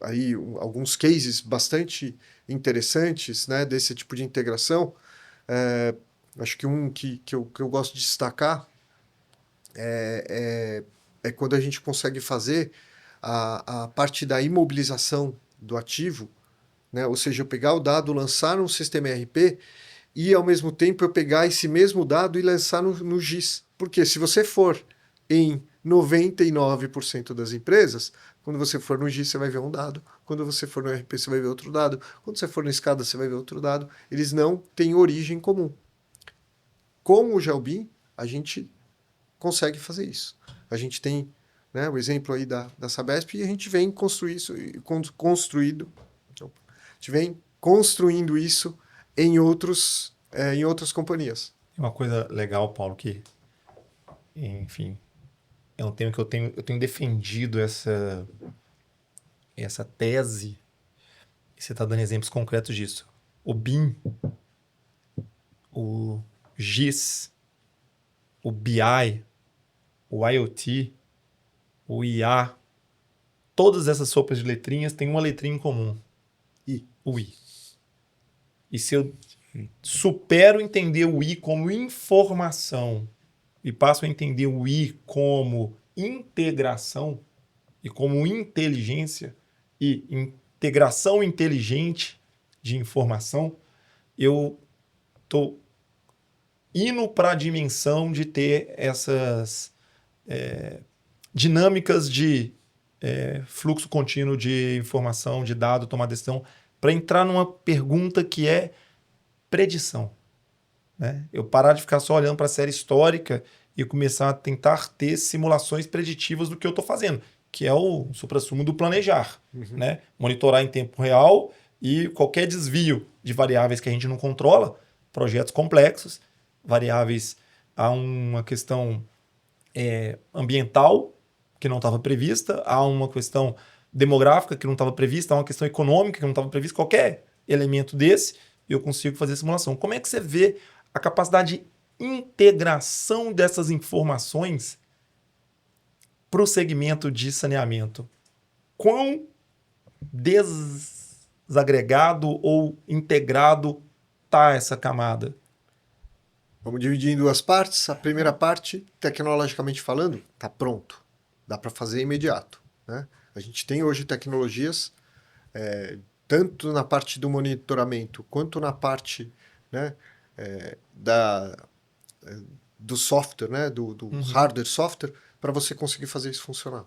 aí alguns cases bastante interessantes, né, desse tipo de integração. Acho que um que eu gosto de destacar é quando a gente consegue fazer a parte da imobilização do ativo, né? Ou seja, eu pegar o dado, lançar num sistema ERP e, ao mesmo tempo, eu pegar esse mesmo dado e lançar no GIS. Porque se você for em 99% das empresas, quando você for no GIS, você vai ver um dado. Quando você for no ERP, você vai ver outro dado. Quando você for no SCADA, você vai ver outro dado. Eles não têm origem comum. Com o GeoBIM, a gente consegue fazer isso. A gente tem, né, o exemplo aí da Sabesp e a gente vem construindo isso em outras companhias. Uma coisa legal, Paulo, que, enfim, é um tema que eu tenho defendido essa tese, e você está dando exemplos concretos disso. O BIM, o GIS, o BI, o IoT, o IA, todas essas sopas de letrinhas têm uma letrinha em comum. O I. E se eu supero entender o I como informação e passo a entender o I como integração e como inteligência e integração inteligente de informação, eu estou indo para a dimensão de ter essas dinâmicas de fluxo contínuo de informação, de dado, tomar decisão, para entrar numa pergunta que é predição. Né? Eu parar de ficar só olhando para a série histórica e começar a tentar ter simulações preditivas do que eu estou fazendo, que é o suprassumo do planejar. Né? Monitorar em tempo real e qualquer desvio de variáveis que a gente não controla, projetos complexos, variáveis a uma questão ambiental que não estava prevista, há uma questão demográfica que não estava prevista, há uma questão econômica que não estava prevista, qualquer elemento desse, eu consigo fazer simulação. Como é que você vê a capacidade de integração dessas informações para o segmento de saneamento? Quão desagregado ou integrado está essa camada? Vamos dividir em duas partes. A primeira parte, tecnologicamente falando, está pronto. Dá para fazer imediato. Né? A gente tem hoje tecnologias, tanto na parte do monitoramento, quanto na parte, né, do software, né, do hardware software, para você conseguir fazer isso funcionar.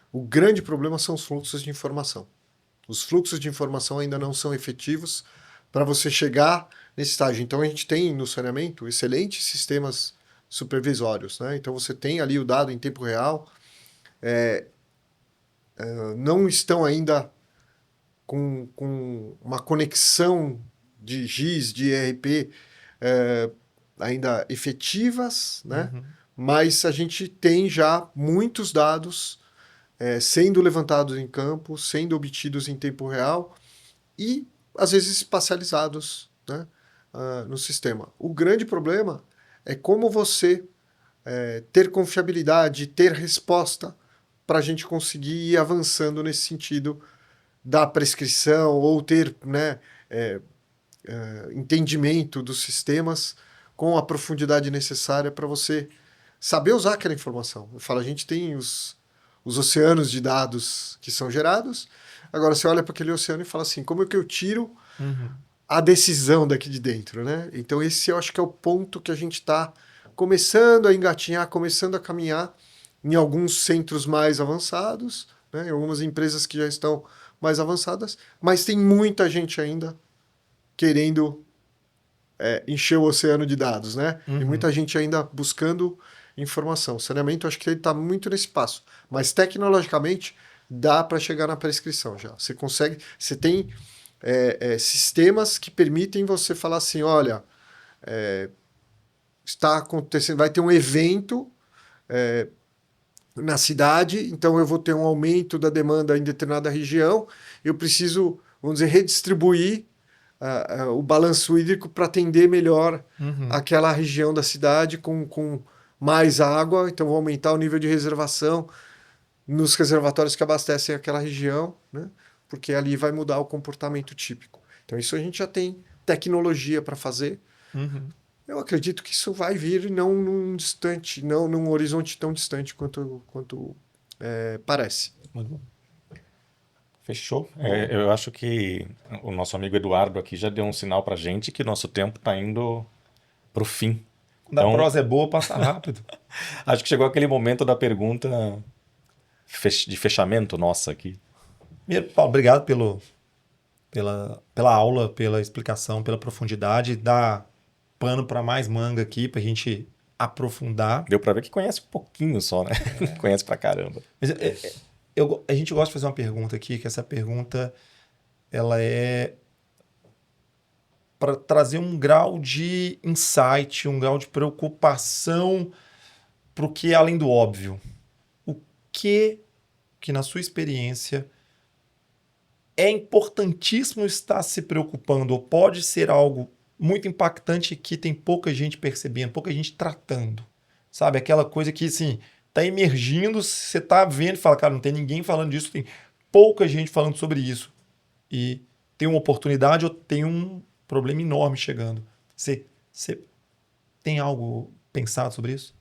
O grande problema são os fluxos de informação. Os fluxos de informação ainda não são efetivos para você chegar nesse estágio. Então, a gente tem no saneamento excelentes sistemas supervisórios. Né? Então, você tem ali o dado em tempo real. Não estão ainda com uma conexão de GIS, de ERP ainda efetivas, né? Mas a gente tem já muitos dados sendo levantados em campo, sendo obtidos em tempo real e, às vezes, espacializados, né, no sistema. O grande problema é como você ter confiabilidade, ter resposta para a gente conseguir ir avançando nesse sentido da prescrição ou ter, né, entendimento dos sistemas com a profundidade necessária para você saber usar aquela informação. Eu falo, a gente tem os oceanos de dados que são gerados, agora você olha para aquele oceano e fala assim, como é que eu tiro a decisão daqui de dentro? Né? Então esse eu acho que é o ponto que a gente está começando a engatinhar, começando a caminhar em alguns centros mais avançados, né? Em algumas empresas que já estão mais avançadas, mas tem muita gente ainda querendo encher o oceano de dados, né? Tem muita gente ainda buscando informação. O saneamento, acho que ele está muito nesse passo, mas tecnologicamente dá para chegar na prescrição já. Você consegue, você tem sistemas que permitem você falar assim, olha, está acontecendo, vai ter um evento na cidade, então eu vou ter um aumento da demanda em determinada região, eu preciso, vamos dizer, redistribuir o balanço hídrico para atender melhor aquela região da cidade com mais água, então vou aumentar o nível de reservação nos reservatórios que abastecem aquela região, né? Porque ali vai mudar o comportamento típico. Então isso a gente já tem tecnologia para fazer. Eu acredito que isso vai vir não num horizonte tão distante quanto parece. Muito bom. Fechou. Eu acho que o nosso amigo Eduardo aqui já deu um sinal para a gente que nosso tempo está indo para o fim. Quando a prosa é boa, passa rápido. Acho que chegou aquele momento da pergunta de fechamento nossa aqui. Primeiro, Paulo, obrigado pela aula, pela explicação, pela profundidade. Dá pano para mais manga aqui para a gente aprofundar. Deu para ver que conhece um pouquinho só, né? Conhece pra caramba. Mas a gente gosta de fazer uma pergunta aqui, que essa pergunta ela é para trazer um grau de insight, um grau de preocupação para o que é além do óbvio. que na sua experiência, é importantíssimo estar se preocupando, ou pode ser algo muito impactante que tem pouca gente percebendo, pouca gente tratando, sabe? Aquela coisa que, assim, tá emergindo, você tá vendo e fala, cara, não tem ninguém falando disso, tem pouca gente falando sobre isso. E tem uma oportunidade ou tem um problema enorme chegando. Você tem algo pensado sobre isso?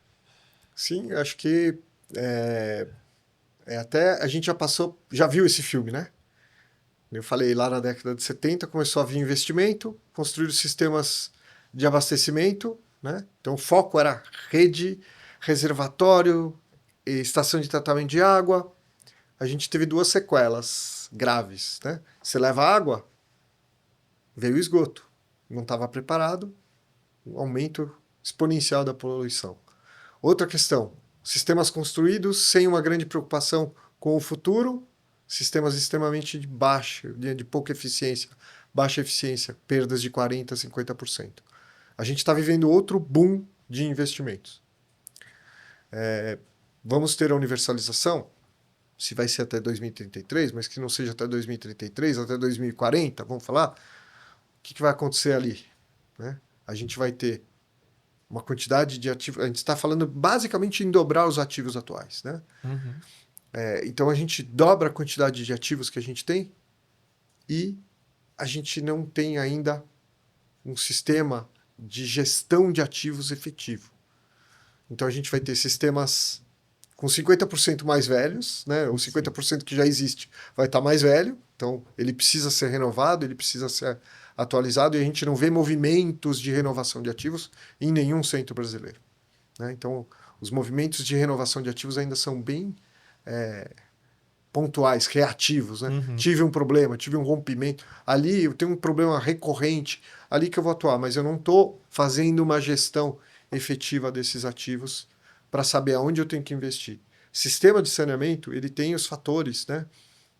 Sim, acho que até a gente já viu esse filme, né? Eu falei, lá na década de 70 começou a vir investimento, construíram sistemas de abastecimento, né? Então o foco era rede, reservatório, estação de tratamento de água. A gente teve 2 sequelas graves, né? Você leva água, veio o esgoto. Não estava preparado, um aumento exponencial da poluição. Outra questão, sistemas construídos sem uma grande preocupação com o futuro, sistemas extremamente de pouca eficiência, baixa eficiência, perdas de 40%, 50%. A gente está vivendo outro boom de investimentos. Vamos ter a universalização, se vai ser até 2033, mas que não seja até 2033, até 2040, vamos falar, o que vai acontecer ali? Né? A gente vai ter uma quantidade de ativos, a gente está falando basicamente em dobrar os ativos atuais, né? Uhum. Então a gente dobra a quantidade de ativos que a gente tem e a gente não tem ainda um sistema de gestão de ativos efetivo. Então a gente vai ter sistemas com 50% mais velhos, né? O 50% que já existe vai estar mais velho, então ele precisa ser renovado, ele precisa ser atualizado, e a gente não vê movimentos de renovação de ativos em nenhum centro brasileiro, né? Então os movimentos de renovação de ativos ainda são bem pontuais, reativos, né? Uhum. Tive um problema, tive um rompimento, ali eu tenho um problema recorrente, ali que eu vou atuar, mas eu não estou fazendo uma gestão efetiva desses ativos para saber aonde eu tenho que investir. Sistema de saneamento, ele tem os fatores, né,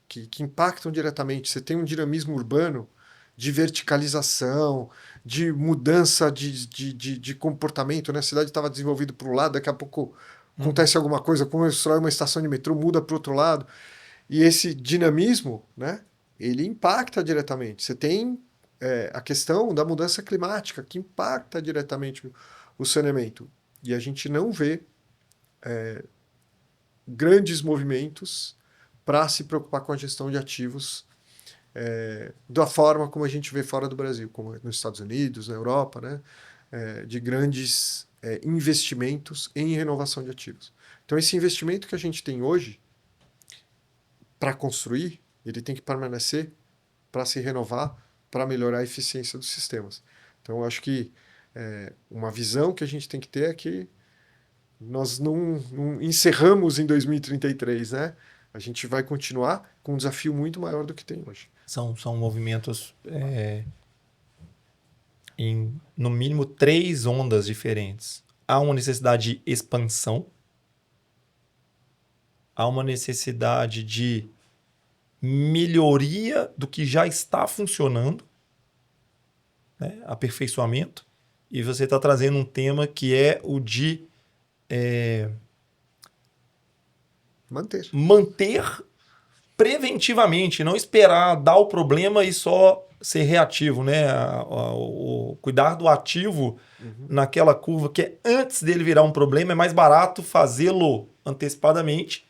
que impactam diretamente. Você tem um dinamismo urbano de verticalização, de mudança de comportamento, né? A cidade estava desenvolvida para um lado, daqui a pouco acontece alguma coisa, constrói uma estação de metrô, muda para o outro lado. E esse dinamismo, né, ele impacta diretamente. Você tem a questão da mudança climática, que impacta diretamente o saneamento. E a gente não vê grandes movimentos para se preocupar com a gestão de ativos da forma como a gente vê fora do Brasil, como nos Estados Unidos, na Europa, né, de grandes investimentos em renovação de ativos. Então, esse investimento que a gente tem hoje para construir, ele tem que permanecer para se renovar, para melhorar a eficiência dos sistemas. Então, eu acho que uma visão que a gente tem que ter é que nós não encerramos em 2033, né? A gente vai continuar com um desafio muito maior do que tem hoje. São movimentos em, no mínimo, 3 ondas diferentes. Há uma necessidade de expansão, há uma necessidade de melhoria do que já está funcionando, né? Aperfeiçoamento, e você está trazendo um tema que é o de manter preventivamente, não esperar dar o problema e só ser reativo, né? O cuidar do ativo naquela curva que é antes dele virar um problema, é mais barato fazê-lo antecipadamente.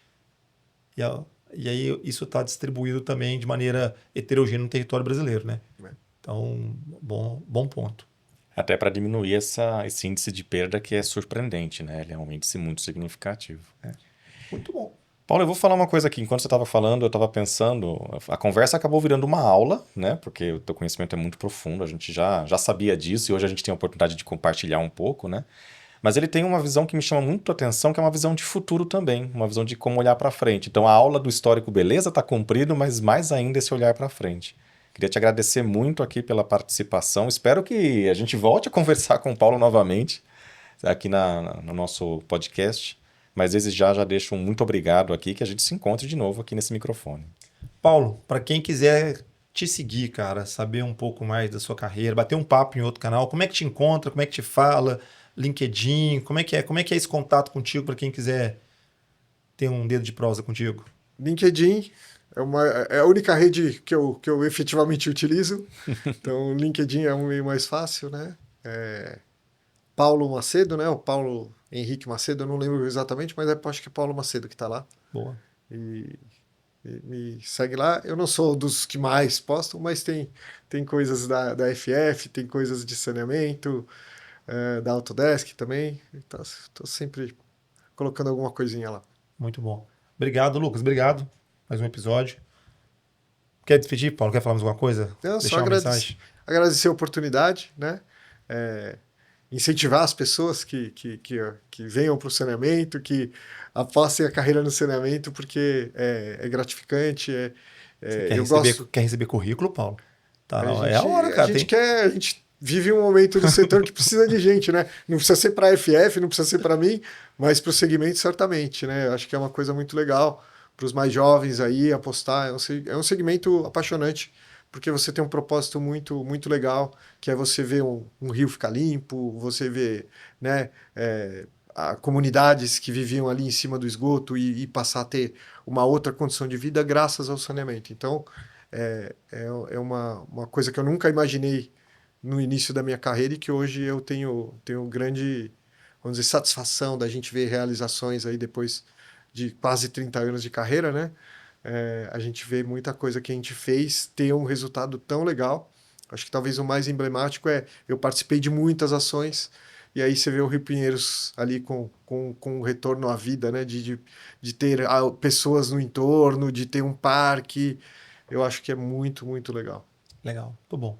E aí isso está distribuído também de maneira heterogênea no território brasileiro, né? Então, bom ponto. Até para diminuir esse índice de perda que é surpreendente, né? Ele é um índice muito significativo. Muito bom. Paulo, eu vou falar uma coisa aqui. Enquanto você estava falando, eu estava pensando... A conversa acabou virando uma aula, né? Porque o teu conhecimento é muito profundo. A gente já sabia disso e hoje a gente tem a oportunidade de compartilhar um pouco, né? Mas ele tem uma visão que me chama muito a atenção, que é uma visão de futuro também. Uma visão de como olhar para frente. Então, a aula do histórico, beleza, está cumprido, mas mais ainda esse olhar para frente. Queria te agradecer muito aqui pela participação. Espero que a gente volte a conversar com o Paulo novamente aqui no nosso podcast. Mas desde já deixo um muito obrigado aqui, que a gente se encontre de novo aqui nesse microfone. Paulo, para quem quiser te seguir, cara, saber um pouco mais da sua carreira, bater um papo em outro canal, como é que te encontra, como é que te fala, LinkedIn, como é que é esse contato contigo para quem quiser ter um dedo de prosa contigo? LinkedIn é a única rede que eu efetivamente utilizo. Então, o LinkedIn é um meio mais fácil, né? Paulo Macedo, né? O Paulo Henrique Macedo, eu não lembro exatamente, mas acho que é Paulo Macedo que está lá. Boa. E me segue lá. Eu não sou dos que mais postam, mas tem coisas da FF, tem coisas de saneamento, da Autodesk também. Estou sempre colocando alguma coisinha lá. Muito bom. Obrigado, Lucas. Obrigado. Mais um episódio. Quer despedir, Paulo? Quer falar mais alguma coisa? Não, Deixar só uma mensagem? agradecer a oportunidade, né? Incentivar as pessoas que venham para o saneamento, que apostem a carreira no saneamento, porque é gratificante. Você quer receber currículo, Paulo? Tá, é a hora, cara. A gente vive um momento do setor que precisa de gente, né? Não precisa ser para a FF, não precisa ser para mim, mas para o segmento certamente, né? Eu acho que é uma coisa muito legal para os mais jovens aí apostar. É um segmento apaixonante, porque você tem um propósito muito, muito legal, que é você ver um rio ficar limpo, você ver, né, comunidades que viviam ali em cima do esgoto e passar a ter uma outra condição de vida graças ao saneamento. Então, é uma coisa que eu nunca imaginei no início da minha carreira e que hoje eu tenho grande, vamos dizer, satisfação da gente ver realizações aí depois de quase 30 anos de carreira, né? A gente vê muita coisa que a gente fez ter um resultado tão legal. Acho que talvez o mais emblemático eu participei de muitas ações e aí você vê o Rio Pinheiros ali com um retorno à vida, né? De ter pessoas no entorno, de ter um parque. Eu acho que é muito, muito legal. Legal, muito bom.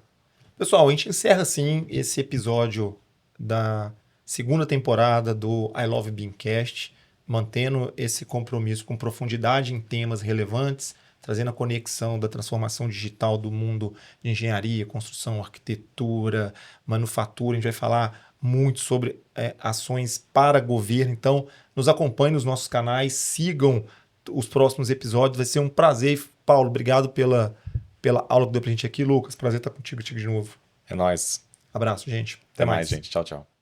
Pessoal, a gente encerra assim esse episódio da segunda temporada do I Love Beamcast, mantendo esse compromisso com profundidade em temas relevantes, trazendo a conexão da transformação digital do mundo de engenharia, construção, arquitetura, manufatura. A gente vai falar muito sobre ações para governo. Então, nos acompanhem nos nossos canais, sigam os próximos episódios. Vai ser um prazer. Paulo, obrigado pela aula que deu pra gente aqui. Lucas, prazer estar contigo de novo. É nóis. Abraço, gente. Até mais, gente. Tchau, tchau.